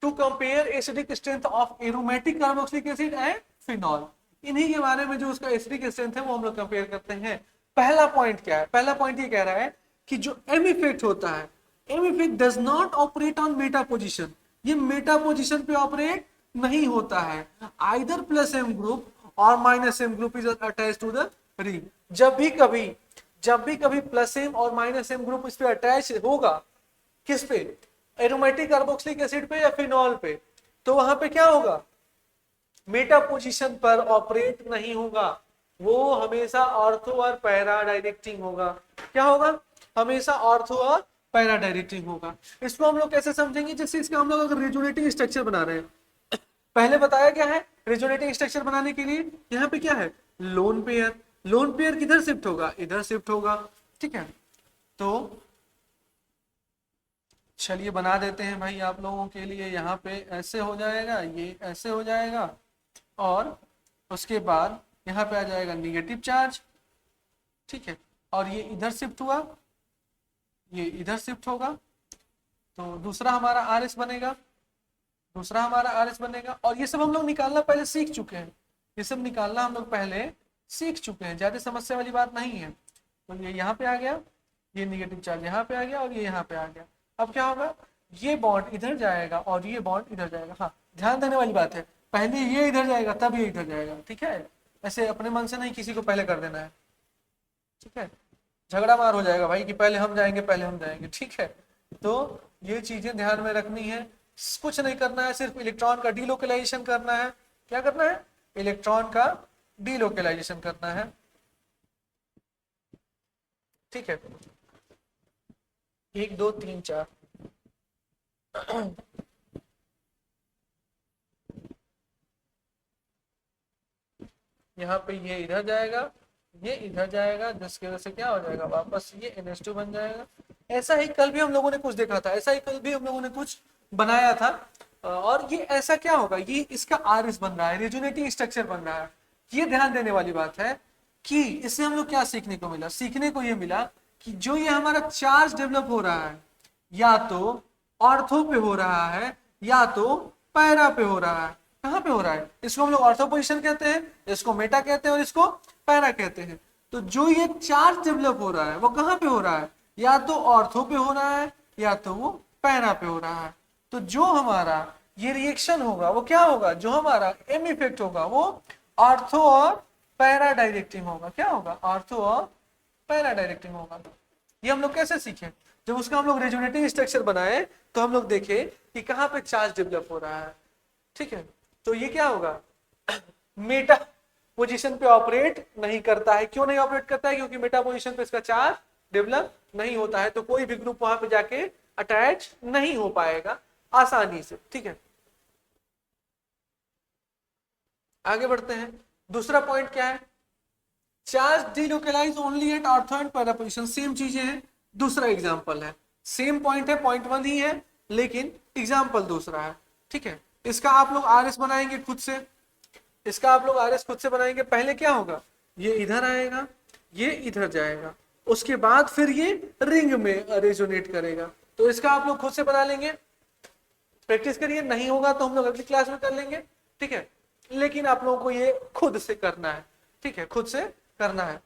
to compare acidic strength of aromatic carboxylic acid and phenol, इन्हीं के बारे में जो उसका एसिडिक स्ट्रेंथ है वो हम लोग कंपेयर करते हैं। पहला पॉइंट क्या है, पहला पॉइंट ये कह रहा है कि जो एम इफेक्ट होता है, M effect does not operate on meta position, ये मेटा पोजिशन पे ऑपरेट नहीं होता है। आइदर प्लस एम ग्रुप और minus M group is attach to the ring, जब भी कभी प्लस एम और माइनस एम ग्रुप इस पे अटैच होगा, किस पे, एरोमेटिक कार्बोक्सिलिक एसिड पे या फिनॉल पे, तो वहां पे क्या होगा, मेटा पोजीशन पर ऑपरेट नहीं होगा, वो हमेशा ऑर्थो और पैरा डायरेक्टिंग होगा। क्या होगा, हमेशा ऑर्थो और पैरा डायरेक्टिंग होगा। इसको हम लोग कैसे समझेंगे, जैसे इसका हम लोग अगर रेजोनेटिंग स्ट्रक्चर बना रहे हैं, पहले बताया क्या है, रेजोनेटिंग स्ट्रक्चर बनाने के लिए यहाँ पे क्या है, लोन पेयर, लोन पेयर किधर शिफ्ट होगा, इधर शिफ्ट होगा, ठीक है। तो चलिए बना देते हैं भाई आप लोगों के लिए, यहाँ पे ऐसे हो जाएगा, ये ऐसे हो जाएगा, और उसके बाद यहाँ पे आ जाएगा निगेटिव चार्ज, ठीक है, और ये इधर शिफ्ट हुआ, ये इधर शिफ्ट होगा, तो दूसरा हमारा आर एस बनेगा, दूसरा हमारा आर एस बनेगा। और ये सब हम लोग निकालना पहले सीख चुके हैं, ये सब निकालना हम लोग पहले सीख चुके हैं, ज्यादा समस्या वाली बात नहीं है। तो ये यहाँ पे आ गया, ये निगेटिव चार्ज यहाँ पे आ गया, और ये यहाँ पे आ गया। अब क्या होगा, ये बॉन्ड इधर जाएगा और ये बॉन्ड इधर जाएगा। हाँ, ध्यान देने वाली बात है, पहले ये इधर जाएगा तब ये इधर जाएगा, ठीक है, ऐसे अपने मन से नहीं किसी को पहले कर देना है, ठीक है, झगड़ा मार हो जाएगा भाई कि पहले हम जाएंगे, पहले हम जाएंगे, ठीक है। तो ये चीजें ध्यान में रखनी है, कुछ नहीं करना है, सिर्फ इलेक्ट्रॉन का डीलोकलाइजेशन करना है। क्या करना है, इलेक्ट्रॉन का डीलोकलाइजेशन करना है, ठीक है। 1 2 3 4 यहाँ पे ये इधर जाएगा, ये इधर जाएगा, जिसकी वजह से क्या हो जाएगा, वापस ये NH2 बन जाएगा। ऐसा ही कल भी हम लोगों ने कुछ देखा था, ऐसा ही कल भी हम लोगों ने कुछ बनाया था। और ये ऐसा क्या होगा, ये इसका RS बन रहा है, रेजोनेटिंग स्ट्रक्चर बन रहा है। ये ध्यान देने वाली बात है कि इससे हम लोग क्या सीखने को मिला, सीखने को ये मिला कि जो ये हमारा चार्ज डेवलप हो रहा है, या तो ऑर्थो पे हो रहा है या तो पैरा पे हो रहा है। कहाँ पे हो रहा है, इसको हम लोग ऑर्थो पोजिशन कहते हैं, इसको मेटा कहते हैं, और इसको पैरा कहते हैं। तो जो ये चार्ज डेवलप हो रहा है वो कहाँ पे हो रहा है, या तो ऑर्थो पे हो रहा है या तो वो पैरा पे हो रहा है। तो जो हमारा ये रिएक्शन होगा वो क्या होगा, जो हमारा एम इफेक्ट होगा वो ऑर्थो और पैरा डायरेक्टिंग होगा। क्या होगा, ऑर्थो और पैरा डायरेक्टिंग होगा। ये हम लोग कैसे सीखे, जब उसका हम लोग रेजोनेटिंग स्ट्रक्चर बनाए तो हम लोग देखे कि कहाँ पे चार्ज डेवलप हो रहा है, ठीक है। तो ये क्या होगा, मेटा पोजीशन पे ऑपरेट नहीं करता है। क्यों नहीं ऑपरेट करता है, क्योंकि मेटा पोजीशन पे इसका चार्ज डेवलप नहीं होता है, तो कोई भी ग्रुप वहां पे जाके अटैच नहीं हो पाएगा आसानी से, ठीक है। आगे बढ़ते हैं, दूसरा पॉइंट क्या है, charge delocalize only at ortho and para position. Same चीजें हैं, दूसरा एग्जांपल है, सेम पॉइंट है, पॉइंट 1 ही है, लेकिन एग्जांपल दूसरा है, ठीक है। इसका आप लोग आरएस बनाएंगे खुद से, इसका आप लोग आरएस खुद से बनाएंगे। पहले क्या होगा, ये इधर आएगा, ये इधर जाएगा, उसके बाद फिर ये रिंग में रेजोनेट करेगा। तो इसका आप लोग खुद से बना लेंगे, प्रैक्टिस करिए, नहीं होगा तो हम लोग अगली क्लास में कर लेंगे, ठीक है। लेकिन आप लोगों को ये खुद से करना है, ठीक है, खुद से करना है,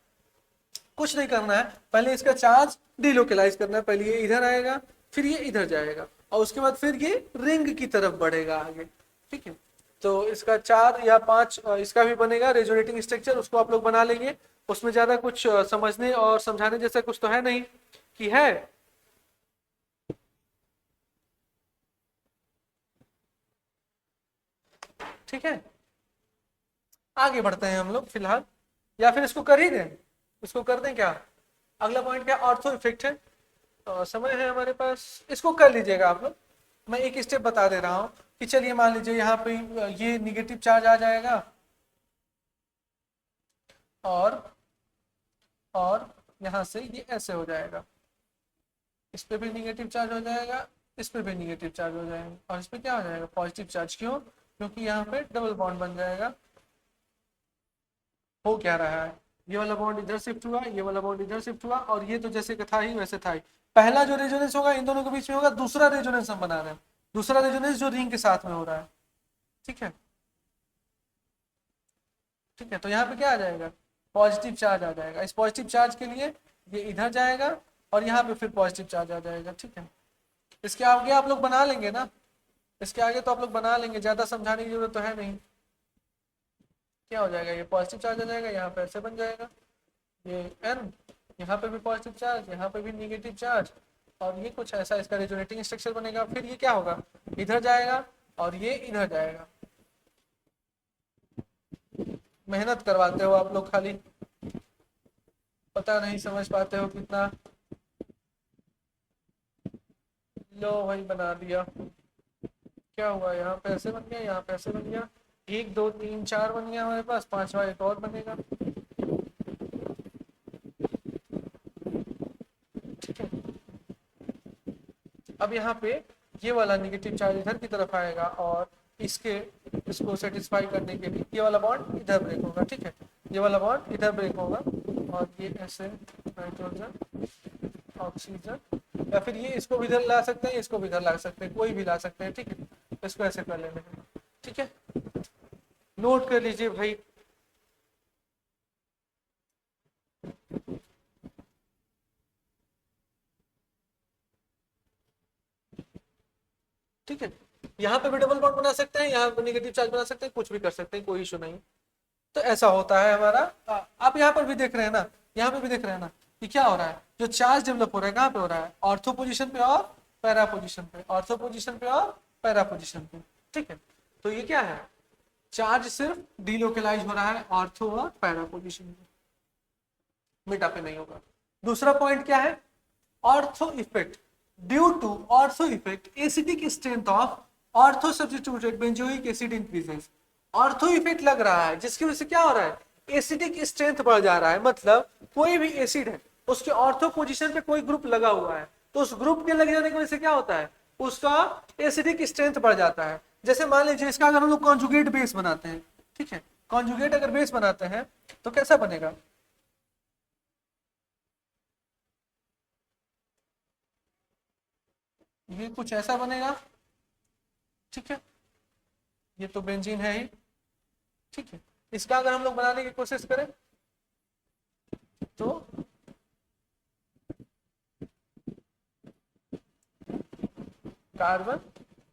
कुछ नहीं करना है। पहले इसका चार्ज डीलोकलाइज करना है, पहले ये इधर आएगा, फिर ये इधर जाएगा और उसके बाद फिर ये रिंग की तरफ बढ़ेगा आगे। ठीक है, तो इसका 4 या 5 इसका भी बनेगा रेजोनेटिंग स्ट्रक्चर, उसको आप लोग बना लेंगे। उसमें ज्यादा कुछ समझने और समझाने जैसा कुछ तो है नहीं कि है। ठीक है, आगे बढ़ते हैं हम लोग फिलहाल, या फिर इसको कर ही दें, इसको कर दें क्या। अगला पॉइंट क्या, ऑर्थो इफेक्ट है। समय है हमारे पास, इसको कर लीजिएगा आप लोग। मैं एक स्टेप बता दे रहा हूं कि चलिए मान लीजिए यहाँ पे ये निगेटिव चार्ज आ जाएगा और यहाँ से ये ऐसे हो जाएगा, इस पे भी निगेटिव चार्ज हो जाएगा, इस पे भी निगेटिव चार्ज हो जाएगा, और इस पे क्या हो जाएगा, पॉजिटिव चार्ज। क्यों, क्योंकि यहाँ पे डबल बॉन्ड बन जाएगा। हो क्या रहा है, ये वाला बॉन्ड इधर शिफ्ट हुआ, ये वाला बॉन्ड इधर शिफ्ट हुआ, और ये तो जैसे था ही वैसे था ही। पहला जो रेजोनेंस होगा इन दोनों के बीच में होगा, दूसरा रेजोनेंस हम बना रहे हैं, दूसरा रेजोनेंस जो रिंग के साथ में हो रहा है। ठीक है, ठीक है, तो यहाँ पे क्या आ जाएगा, पॉजिटिव चार्ज आ जाएगा। इस पॉजिटिव चार्ज के लिए ये इधर जाएगा और यहाँ पे फिर पॉजिटिव चार्ज आ जाएगा। ठीक है, इसके आगे आप लोग बना लेंगे ना, इसके आगे तो आप लोग बना लेंगे, ज्यादा समझाने की जरूरत तो है नहीं। क्या हो जाएगा, ये पॉजिटिव चार्ज आ जाएगा, यहाँ पे ऐसे बन जाएगा ये एन, यहाँ पे भी पॉजिटिव चार्ज, यहाँ पे भी निगेटिव चार्ज, और ये कुछ ऐसा इसका रेजोनेटिंग स्ट्रक्चर बनेगा। फिर ये क्या होगा, इधर जाएगा और ये इधर जाएगा। मेहनत करवाते हो आप लोग खाली, पता नहीं समझ पाते हो कितना। लो भाई बना दिया, क्या हुआ, यहाँ पे ऐसे बन गया, यहाँ पे ऐसे बन गया, 1 2 3 4 बन गया हमारे पास, 5वां एक और बनेगा। ठीक है, अब यहाँ पे ये वाला नेगेटिव चार्ज इधर की तरफ आएगा और इसको सेटिस्फाई करने के लिए ये वाला बॉन्ड इधर ब्रेक होगा। ठीक है, ये वाला बॉन्ड इधर ब्रेक होगा और ये ऐसे नाइट्रोजन ऑक्सीजन, या फिर ये इसको भी इधर ला सकते हैं, इसको भी इधर ला सकते हैं, कोई भी ला सकते हैं। ठीक है, इसको ऐसे कर लेना है। ठीक है, नोट कर लीजिए भाई। ठीक है, यहाँ पे भी डबल बॉन्ड बना सकते हैं, यहाँ पे नेगेटिव चार्ज बना सकते हैं, कुछ भी कर सकते हैं, कोई इशू नहीं। तो ऐसा होता है हमारा। आप यहाँ पर भी देख रहे हैं ना, यहाँ पे भी देख रहे हैं ना कि क्या हो रहा है, जो चार्ज डेवलप हो रहा है कहाँ पे हो रहा है, ऑर्थो पोजीशन पे और पैरा पोजीशन पे, ऑर्थो पोजीशन पे और पैरा पोजीशन पे। ठीक है, तो ये क्या है, चार्ज सिर्फ डिलोकलाइज हो रहा है ऑर्थो और पैरा पोजीशन पे, मेटा पे नहीं होगा। दूसरा पॉइंट क्या है, ortho effect. Due to ortho effect acidic strength of ortho substituted benzoic acid increases. Ortho effect लग रहा है जिसकी वजह से क्या हो रहा है, एसिडिक स्ट्रेंथ बढ़ जा रहा है। मतलब कोई भी एसिड है उसके ऑर्थो पोजीशन पे कोई ग्रुप लगा हुआ है, तो उस ग्रुप के लग जाने की वजह से क्या होता है, उसका एसिडिक स्ट्रेंथ बढ़ जाता है। जैसे मान लीजिए इसका अगर हम लोग कॉन्जुगेट बेस बनाते हैं, ठीक है, कॉन्जुगेट अगर बेस बनाते हैं तो कैसा बनेगा, ये कुछ ऐसा बनेगा। ठीक है, ये तो बेंजीन है ही। ठीक है, इसका अगर हम लोग बनाने की कोशिश करें तो कार्बन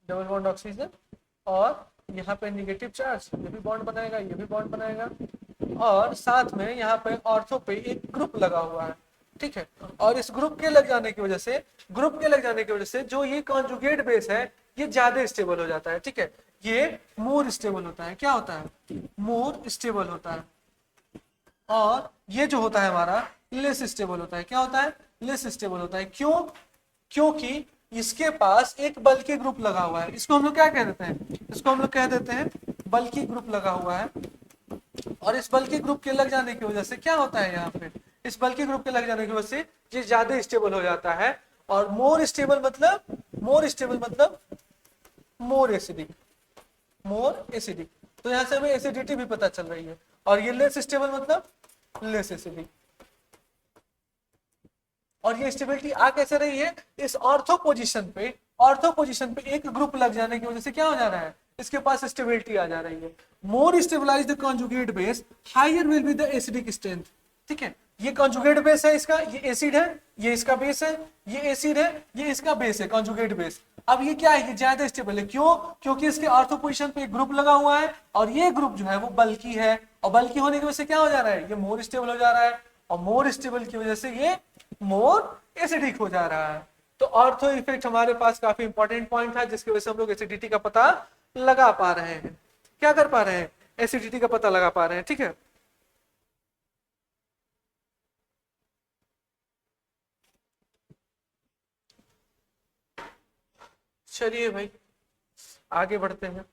डबल बॉन्ड ऑक्सीजन और यहाँ पे निगेटिव चार्ज, ये भी बॉन्ड बनाएगा, ये भी बॉन्ड बनाएगा, और साथ में यहाँ पे ऑर्थो पे एक ग्रुप लगा हुआ है। ठीक है, और इस ग्रुप के लग जाने की वजह से, ग्रुप के लग जाने की वजह से जो ये कॉन्जुगेट बेस है ये ज्यादा स्टेबल हो जाता है। ठीक है, ये मोर स्टेबल होता है। क्या होता है, मोर स्टेबल होता है। और ये जो होता है हमारा लेस स्टेबल होता है। क्या होता है, लेस स्टेबल होता है। क्यों, क्योंकि इसके पास एक बल्कि ग्रुप लगा हुआ है। इसको हम लोग क्या कह देते हैं, इसको हम लोग कह देते हैं बल्कि ग्रुप लगा हुआ है। और इस बल्कि ग्रुप के लग जाने की वजह से क्या होता है, यहाँ पे इस बल्कि ग्रुप के लग जाने की वजह से ये ज्यादा स्टेबल हो जाता है। और मोर स्टेबल मतलब, मोर स्टेबल मतलब मोर एसिडिक, मोर एसिडिक। तो यहाँ से हमें एसिडिटी भी पता चल रही है। और ये लेस स्टेबल मतलब लेस एसिडिक। और ये स्टेबिलिटी आ कैसे रही है, इस ऑर्थो पोजीशन पे, ऑर्थो पोजीशन पे एक ग्रुप लग जाने की वजह से क्या हो जा रहा है, इसके पास स्टेबिलिटी आ जा रही है। More stabilise the conjugate base higher will be the acidic strength. ठीक है, ये कॉन्जुगेट बेस है इसका, ये एसिड है, ये इसका बेस है, ये एसिड है, ये इसका बेस है, कॉन्जुगेट बेस। अब ये क्या है, ये ज्यादा स्टेबल है, क्यों? क्योंकि इसके ऑर्थो पोजीशन पे एक ग्रुप लगा हुआ है और ये ग्रुप जो है वो बल्की है, और बल्की होने की वजह से क्या हो जा रहा है, ये मोर स्टेबल हो जा रहा है, और मोर स्टेबल की वजह से ये मोर एसिडिक हो जा रहा है। तो ऑर्थो इफेक्ट हमारे पास काफी इंपॉर्टेंट पॉइंट था, जिसकी वजह से हम लोग एसिडिटी का पता लगा पा रहे हैं। क्या कर पा रहे हैं, एसिडिटी का पता लगा पा रहे हैं। ठीक है, चलिए भाई आगे बढ़ते हैं।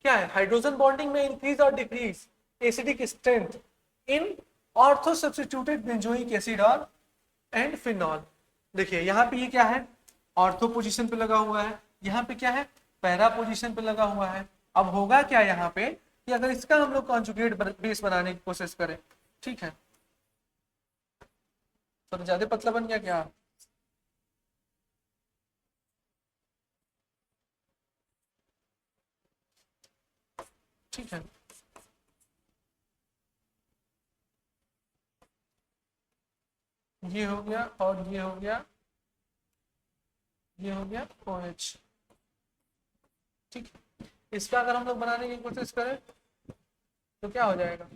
क्या है, हाइड्रोजन बॉन्डिंग में इंक्रीज और decrease acidic strength in ortho substituted benzoic acid और एंड फिनॉल। देखिए यहाँ पे ये क्या है, ऑर्थो पोजीशन पे लगा हुआ है, यहाँ पे क्या है, पैरा पोजीशन पे लगा हुआ है। अब होगा क्या यहाँ पे कि अगर इसका हम लोग कॉन्जुगेट बेस बनाने की कोशिश करें, ठीक है, तो ज्यादा पतला बन गया क्या? ठीक है, ये हो गया और ये हो गया, ये हो गया OH। ठीक है, इसका अगर हम लोग बनाने की कोशिश करें तो क्या हो जाएगा,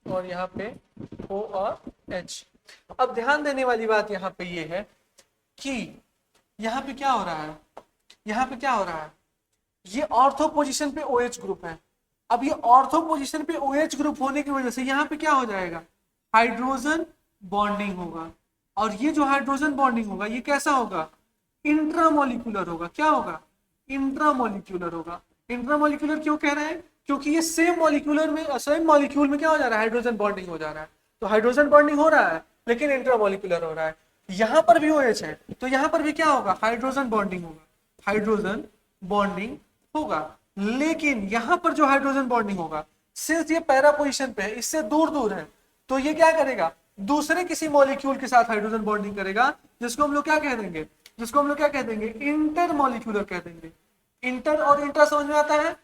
और यहाँ पे O और H। अब ध्यान देने वाली बात यहाँ पे ये है कि यहाँ पे क्या हो रहा है, यहाँ पे क्या हो रहा है, ये ऑर्थो पोजीशन पे OH ग्रुप है। अब ये ऑर्थो पोजीशन पे OH ग्रुप होने की वजह से यहाँ पे क्या हो जाएगा, हाइड्रोजन बॉन्डिंग होगा, और ये जो हाइड्रोजन बॉन्डिंग होगा ये कैसा होगा, इंट्रामोलिकुलर होगा। क्या होगा, इंट्रामोलिकुलर होगा। इंट्रामोलिकुलर क्यों कह रहे हैं, क्योंकि ये सेम मॉलिक्यूलर में, सेम मॉलिक्यूल में क्या हो जा रहा है, हाइड्रोजन बॉन्डिंग हो जा रहा है। तो हाइड्रोजन बॉन्डिंग हो रहा है लेकिन इंट्रामोलिकुलर हो रहा है। यहाँ पर भी OH है तो यहाँ पर भी क्या होगा, हाइड्रोजन बॉन्डिंग होगा, हाइड्रोजन बॉन्डिंग होगा। लेकिन यहाँ पर जो हाइड्रोजन बॉन्डिंग होगा, सिंस ये पैरा पोजीशन पे है, इससे दूर दूर है, तो ये क्या करेगा, दूसरे किसी मॉलिक्यूल के साथ हाइड्रोजन बॉन्डिंग करेगा, जिसको हम लोग क्या कह देंगे, जिसको हम लोग क्या कह देंगे, इंटर मॉलिक्यूलर कह देंगे। इंटर और इंट्रा समझ में आता है,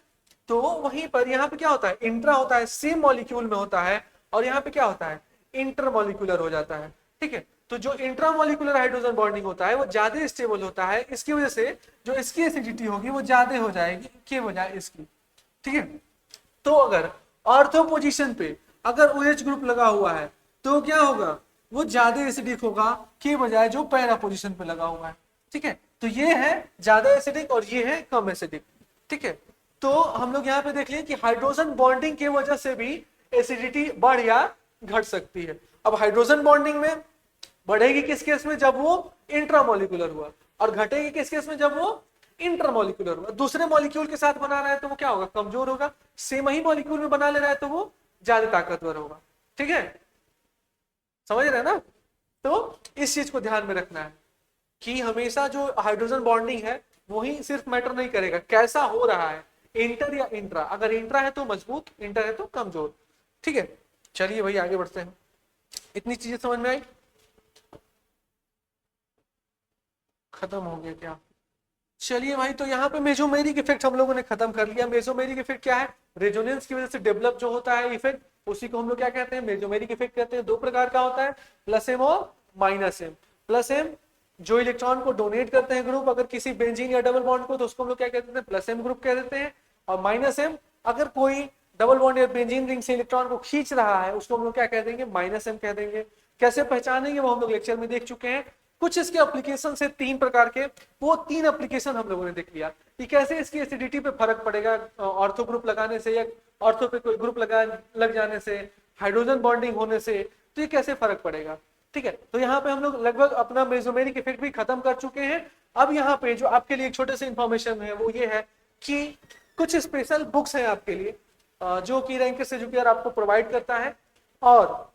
तो वहीं पर यहाँ पे क्या होता है, इंट्रा होता है सेम मॉलिक्यूल में होता है, और यहाँ पे क्या होता है, इंटर मॉलिक्यूलर हो जाता है। ठीक है, तो जो इंट्रामोलिकुलर हाइड्रोजन बॉन्डिंग होता है वो ज्यादा स्टेबल होता है, इसकी वजह से जो इसकी एसिडिटी होगी वो ज्यादा हो जाएगी के बजाय इसकी। ठीक है, तो अगर ऑर्थो पोजीशन पे अगर OH ग्रुप लगा हुआ है तो क्या होगा, वो ज्यादा एसिडिक होगा के बजाय जो पैरा पोजीशन पे लगा हुआ है। ठीक है, तो ये है ज्यादा एसिडिक और ये है कम एसिडिक। ठीक है, तो हम लोग यहाँ पे देख लिए कि हाइड्रोजन बॉन्डिंग की वजह से भी एसिडिटी बढ़ या घट सकती है। अब हाइड्रोजन बॉन्डिंग में बढ़ेगी किस केस में, जब वो इंट्रामोलिकुलर हुआ, और घटेगी किस केस में, जब वो इंटरमोलिकुलर हुआ। दूसरे मॉलिक्यूल के साथ बना रहा है तो वो क्या होगा, कमजोर होगा। सेम ही मॉलिक्यूल में बना ले रहा है तो वो ज्यादा ताकतवर होगा। ठीक है, समझ रहे हैं ना? तो इस चीज को ध्यान में रखना है कि हमेशा जो हाइड्रोजन बॉन्डिंग है वही सिर्फ मैटर नहीं करेगा कैसा हो रहा है, इंटर या इंट्रा। अगर इंट्रा है तो मजबूत, इंटर है तो कमजोर। ठीक है, चलिए भाई आगे बढ़ते हैं। इतनी चीजें समझ में आई, खत्म हो गया क्या? चलिए भाई, तो यहाँ पे मेसोमेरिक इफेक्ट हम लोगों ने खत्म कर लिया। मेसोमेरिक इफेक्ट क्या है, रेजोनेंस की वजह से डेवलप जो होता है इफेक्ट, उसी को हम लोग क्या कहते हैं, मेसोमेरिक इफेक्ट कहते हैं। दो प्रकार का होता है, प्लस एम और माइनस एम। प्लस एम जो इलेक्ट्रॉन को डोनेट करते हैं ग्रुप अगर किसी बेंजीन या डबल बॉन्ड को, तो उसको हम लोग क्या कहते हैं, प्लस एम ग्रुप कह देते हैं। और माइनस एम अगर कोई डबल बॉन्ड या बेंजीन रिंग से इलेक्ट्रॉन को खींच रहा है, उसको हम लोग क्या कह देंगे, माइनस एम कह देंगे। कैसे पहचानेंगे वो हम लोग लेक्चर में देख चुके हैं। कुछ इसके एप्लीकेशन से तीन प्रकार के, वो तीन एप्लीकेशन हम लोगों ने देख लिया कि कैसे इसकी एसिडिटी पे फर्क पड़ेगा ऑर्थो ग्रुप लगाने से, या ऑर्थो पे कोई ग्रुप लग जाने से, हाइड्रोजन बॉन्डिंग होने से, तो ये कैसे फर्क पड़ेगा। ठीक है, तो यहाँ पे हम लोग लगभग अपना मेसोमेरिक इफेक्ट भी खत्म कर चुके हैं। अब यहाँ पे जो आपके लिए एक छोटे से इंफॉर्मेशन है वो ये है कि कुछ स्पेशल बुक्स हैं आपके लिए जो कि रैंकर एजुकेयर आपको प्रोवाइड करता है, और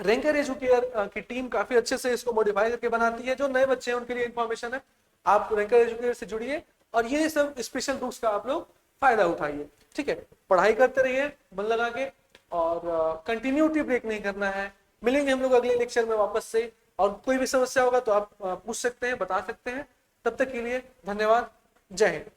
रैंकर एजुकेयर की टीम काफी अच्छे से इसको मॉडिफाई करके बनाती है। जो नए बच्चे हैं उनके लिए इंफॉर्मेशन है, आप रैंकर एजुकेयर से जुड़िए और ये सब स्पेशल बुक्स का आप लोग फायदा उठाइए। ठीक है, पढ़ाई करते रहिए मन लगा के, और कंटिन्यूटी ब्रेक नहीं करना है। मिलेंगे हम लोग अगले लेक्चर में वापस से, और कोई भी समस्या होगा तो आप पूछ सकते हैं, बता सकते हैं। तब तक के लिए धन्यवाद। जय हिंद।